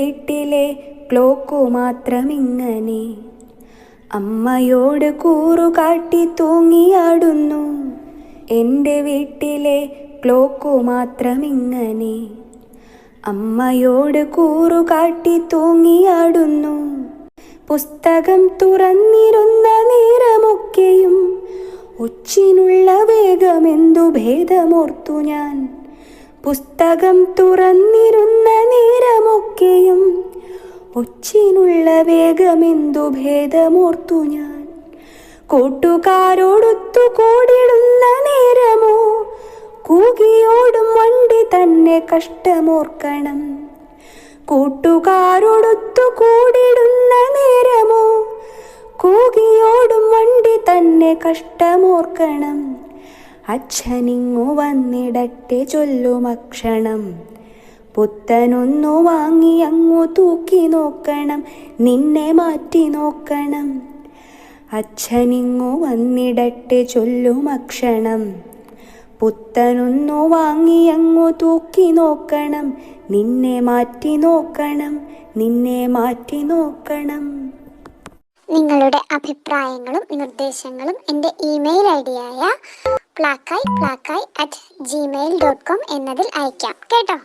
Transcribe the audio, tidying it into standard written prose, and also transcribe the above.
വീട്ടിലെ ക്ലോക്കു മാത്രമിങ്ങനെ അമ്മയോട് കൂറുകാട്ടി തൂങ്ങിയാടുന്നു. എൻ്റെ വീട്ടിലെ ക്ലോക്കു മാത്രമിങ്ങനെ അമ്മയോട് കൂറുകാട്ടി തൂങ്ങിയാടുന്നു. പുസ്തകം തുറന്നിരുന്ന നേരമൊക്കെയും ഒച്ചിനുള്ള വേഗമെന്തു ഭേദമോർത്തു ഞാൻ. പുസ്തകം തുറന്നിരുന്ന നേരമൊക്കെയും ഒച്ചിനുള്ള വേഗമെന്തു ഭേദമോർത്തു ഞാൻ. കൂട്ടുകാരോടൊത്തു കൂടിടുന്ന നേരമോ കൂകിയോടും വണ്ടി തന്നെ കഷ്ടമോർക്കണം. കൂട്ടുകാരോടൊത്തു കൂടിടുന്ന നേരമോ കൂകിയോടും വണ്ടി തന്നെ കഷ്ടമോർക്കണം. അച്ഛനിങ്ങു വന്നിടട്ടെ ചൊല്ലുമക്ഷണം. പുത്തനൊന്നു വാങ്ങി അങ്ങു തൂക്കി നോക്കണം, നിന്നെ മാറ്റി നോക്കണം. അച്ഛനിങ്ങു വന്നിടട്ടെ ചൊല്ലുമക്ഷണം. പുത്തനൊന്നു വാങ്ങി അങ്ങു തൂക്കി നോക്കണം, നിന്നെ മാറ്റി നോക്കണം, നിന്നെ മാറ്റി നോക്കണം. നിങ്ങളുടെ അഭിപ്രായങ്ങളും നിർദ്ദേശങ്ങളും എൻ്റെ ഇമെയിൽ ഐഡിയായ plakai@gmail.com എന്നതിൽ അയക്കാം കേട്ടോ.